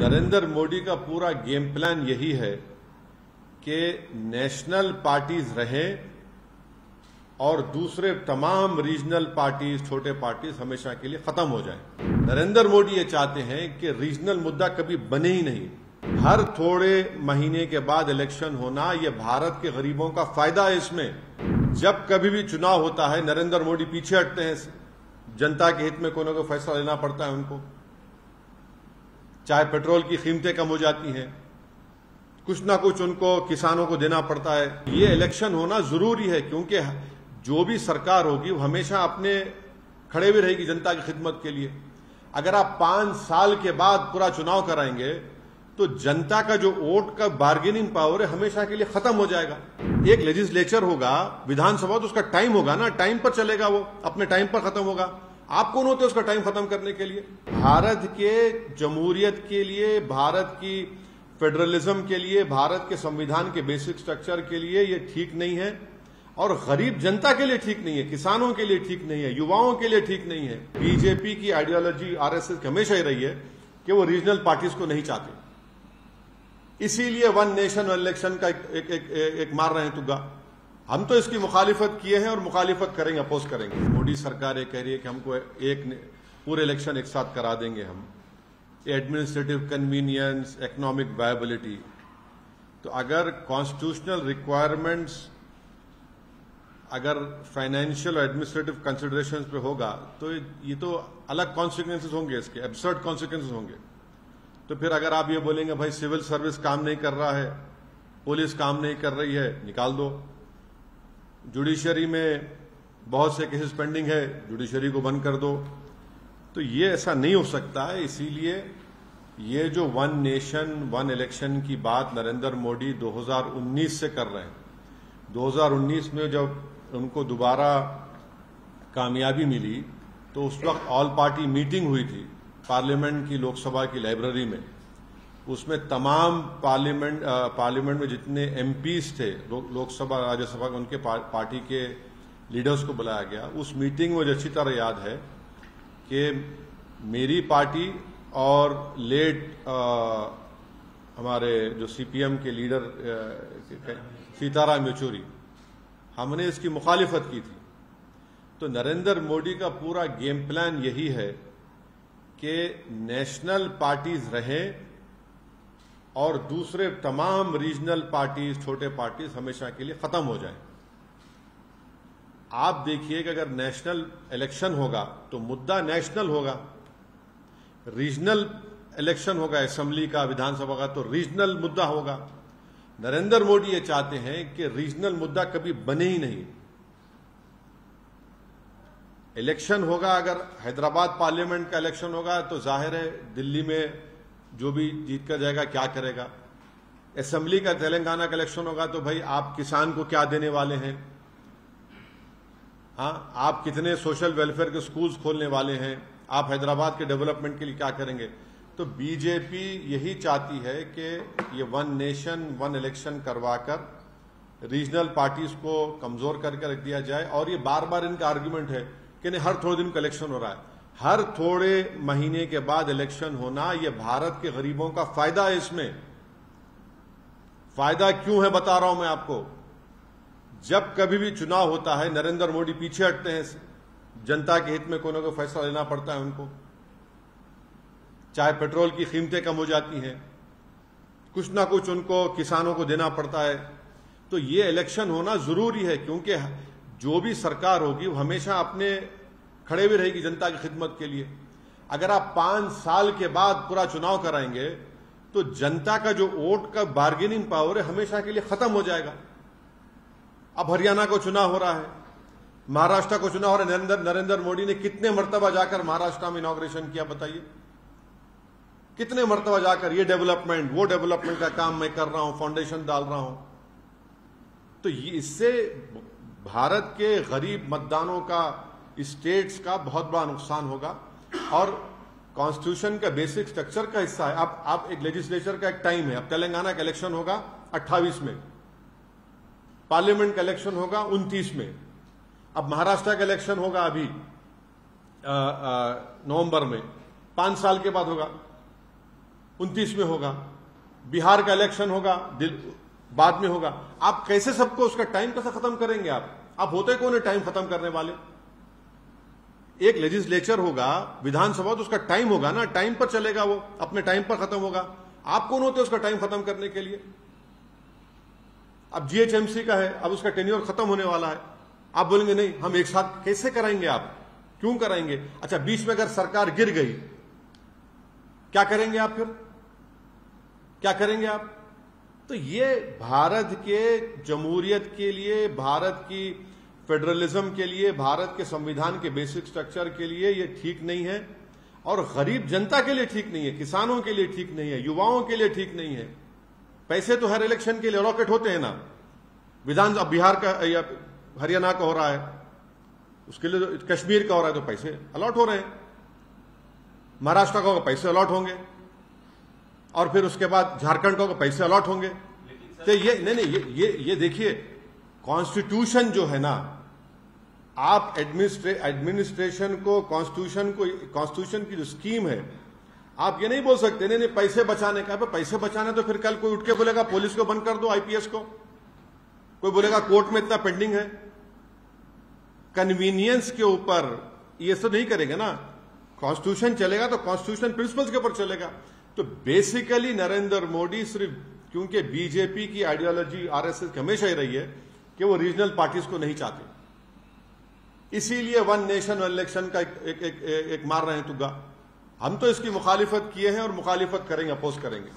नरेंद्र मोदी का पूरा game plan यही है कि नेशनल पार्टीज रहें और दूसरे तमाम रीजनल पार्टीज, छोटे पार्टीज हमेशा के लिए खत्म हो जाएं। नरेंद्र मोदी ये चाहते हैं कि रीजनल मुद्दा कभी बने ही नहीं। हर थोड़े महीने के बाद इलेक्शन होना, ये भारत के गरीबों का फायदा है। इसमें जब कभी भी चुनाव होता है नरेंद्र मोदी पीछे हटते हैं। जनता के हित में कोई ना कोई फैसला लेना पड़ता है उनको। चाहे पेट्रोल की कीमतें कम हो जाती हैं, कुछ ना कुछ उनको किसानों को देना पड़ता है। ये इलेक्शन होना जरूरी है क्योंकि जो भी सरकार होगी वो हमेशा अपने खड़े भी रहेगी जनता की खिदमत के लिए। अगर आप 5 साल के बाद पूरा चुनाव कराएंगे तो जनता का जो वोट का बार्गेनिंग पावर है हमेशा के लिए खत्म हो जाएगा। एक लेजिस्लेचर होगा, विधानसभा, तो उसका टाइम होगा ना, टाइम पर चलेगा, वो अपने टाइम पर खत्म होगा। आप कौन होते हैं उसका टाइम खत्म करने के लिए? भारत के जमहूरियत के लिए, भारत की फेडरलिज्म के लिए, भारत के संविधान के बेसिक स्ट्रक्चर के लिए ये ठीक नहीं है और गरीब जनता के लिए ठीक नहीं है, किसानों के लिए ठीक नहीं है, युवाओं के लिए ठीक नहीं है। बीजेपी की आइडियोलॉजी, आरएसएस की हमेशा ही रही है कि वो रीजनल पार्टीज को नहीं चाहते, इसीलिए वन नेशन वन इलेक्शन का एक मार रहे हैं तुग्गा। हम तो इसकी मुखालिफत किए हैं और मुखालिफत करेंगे, अपोज करेंगे। मोदी सरकार ये कह रही है कि हमको एक पूरे इलेक्शन एक साथ करा देंगे हम, एडमिनिस्ट्रेटिव कन्वीनियंस, इकोनॉमिक वायबिलिटी। तो अगर कॉन्स्टिट्यूशनल रिक्वायरमेंट्स अगर फाइनेंशियल और एडमिनिस्ट्रेटिव कंसिडरेशंस पे होगा तो ये तो अलग कॉन्सिक्वेंसेस होंगे, इसके एब्सर्ड कॉन्सिक्वेंसेस होंगे। तो फिर अगर आप ये बोलेंगे भाई सिविल सर्विस काम नहीं कर रहा है, पुलिस काम नहीं कर रही है, निकाल दो। जुडिशरी में बहुत से केसेस पेंडिंग है, जुडिशरी को बंद कर दो। तो ये ऐसा नहीं हो सकता है। इसीलिए ये जो वन नेशन वन इलेक्शन की बात नरेंद्र मोदी 2019 से कर रहे हैं, 2019 में जब उनको दोबारा कामयाबी मिली तो उस वक्त ऑल पार्टी मीटिंग हुई थी पार्लियामेंट की, लोकसभा की लाइब्रेरी में। उसमें तमाम पार्लियामेंट में जितने एमपीज थे, लोकसभा राज्यसभा के, उनके पार्टी के लीडर्स को बुलाया गया। उस मीटिंग में मुझे अच्छी तरह याद है कि मेरी पार्टी और लेट हमारे जो सीपीएम के लीडर सीताराम येचुरी, हमने इसकी मुखालिफत की थी। तो नरेंद्र मोदी का पूरा गेम प्लान यही है कि नेशनल पार्टीज रहें और दूसरे तमाम रीजनल पार्टीज, छोटे पार्टीज हमेशा के लिए खत्म हो जाएं। आप देखिए कि अगर नेशनल इलेक्शन होगा तो मुद्दा नेशनल होगा, रीजनल इलेक्शन होगा असेंबली का, विधानसभा का, तो रीजनल मुद्दा होगा। नरेंद्र मोदी ये चाहते हैं कि रीजनल मुद्दा कभी बने ही नहीं। इलेक्शन होगा, अगर हैदराबाद पार्लियामेंट का इलेक्शन होगा तो जाहिर है दिल्ली में जो भी जीत कर जाएगा क्या करेगा। असेंबली का तेलंगाना का इलेक्शन होगा तो भाई आप किसान को क्या देने वाले हैं, हाँ, आप कितने सोशल वेलफेयर के स्कूल्स खोलने वाले हैं, आप हैदराबाद के डेवलपमेंट के लिए क्या करेंगे। तो बीजेपी यही चाहती है कि ये वन नेशन वन इलेक्शन करवाकर रीजनल पार्टीज को कमजोर करके रख दिया जाए। और ये बार बार इनका आर्ग्यूमेंट है कि नहीं हर थोड़े दिन का इलेक्शन हो रहा है। हर थोड़े महीने के बाद इलेक्शन होना, ये भारत के गरीबों का फायदा है। इसमें फायदा क्यों है बता रहा हूं मैं आपको। जब कभी भी चुनाव होता है नरेंद्र मोदी पीछे हटते हैं। जनता के हित में कोई ना कोई फैसला लेना पड़ता है उनको। चाहे पेट्रोल की कीमतें कम हो जाती हैं, कुछ ना कुछ उनको किसानों को देना पड़ता है। तो ये इलेक्शन होना जरूरी है क्योंकि जो भी सरकार होगी वो हमेशा अपने खड़े भी रहेगी जनता की खिदमत के लिए। अगर आप 5 साल के बाद पूरा चुनाव कराएंगे तो जनता का जो वोट का बार्गेनिंग पावर है हमेशा के लिए खत्म हो जाएगा। अब हरियाणा को चुनाव हो रहा है, महाराष्ट्र को चुनाव हो रहा है। नरेंद्र मोदी ने कितने मर्तबा जाकर महाराष्ट्र में इनॉग्रेशन किया बताइए, कितने मर्तबा जाकर ये डेवलपमेंट वो डेवलपमेंट का काम मैं कर रहा हूं, फाउंडेशन डाल रहा हूं। तो इससे भारत के गरीब मतदानों का, स्टेट्स का बहुत बड़ा नुकसान होगा और कॉन्स्टिट्यूशन का बेसिक स्ट्रक्चर का हिस्सा है। अब एक लेजिस्लेचर का एक टाइम है। अब तेलंगाना का इलेक्शन होगा 28 में, पार्लियामेंट का इलेक्शन होगा 29 में, अब महाराष्ट्र का इलेक्शन होगा अभी नवंबर में, 5 साल के बाद होगा। 29 में होगा, बिहार का इलेक्शन होगा, बाद में होगा। आप कैसे सबको उसका टाइम कैसे खत्म करेंगे? आप होते कौन है टाइम खत्म करने वाले? एक लेजिस्लेचर होगा, विधानसभा, तो उसका टाइम होगा ना, टाइम पर चलेगा, वो अपने टाइम पर खत्म होगा। आप कौन होते उसका टाइम खत्म करने के लिए? अब जीएचएमसी का है, अब उसका टेन्योर खत्म होने वाला है, आप बोलेंगे नहीं हम एक साथ कैसे कराएंगे? आप क्यों कराएंगे? अच्छा, बीच में अगर सरकार गिर गई, क्या करेंगे आप? फिर क्या करेंगे आप? तो ये भारत के जमहूरियत के लिए, भारत की फेडरलिज्म के लिए, भारत के संविधान के बेसिक स्ट्रक्चर के लिए ये ठीक नहीं है, और गरीब जनता के लिए ठीक नहीं है, किसानों के लिए ठीक नहीं है, युवाओं के लिए ठीक नहीं है। पैसे तो हर इलेक्शन के लिए अलॉकेट होते हैं ना, विधान, अब बिहार का या हरियाणा का हो रहा है, उसके लिए तो कश्मीर का हो रहा है तो पैसे अलॉट हो रहे हैं, महाराष्ट्र का होगा पैसे अलॉट होंगे, और फिर उसके बाद झारखंड का होगा पैसे अलॉट होंगे। तो ये नहीं, ये देखिए, कॉन्स्टिट्यूशन जो है ना, आप एडमिनिस्ट्रेशन को, कॉन्स्टिट्यूशन की जो स्कीम है, आप ये नहीं बोल सकते नहीं पैसे बचाने का। पैसे बचाने तो फिर कल कोई उठ के बोलेगा पुलिस को बंद कर दो, आईपीएस को, कोई बोलेगा कोर्ट में इतना पेंडिंग है। कन्वीनियंस के ऊपर ये सब नहीं करेंगे ना, कॉन्स्टिट्यूशन चलेगा तो कॉन्स्टिट्यूशन प्रिंसिपल्स के ऊपर चलेगा। तो बेसिकली नरेंद्र मोदी सिर्फ, क्योंकि बीजेपी की आइडियोलॉजी आरएसएस की हमेशा ही रही है कि वो रीजनल पार्टीज को नहीं चाहते, इसीलिए वन नेशन वन इलेक्शन का एक मार रहे हैं तुग्गा। हम तो इसकी मुखालिफत किए हैं और मुखालिफत करेंगे, अपोज करेंगे।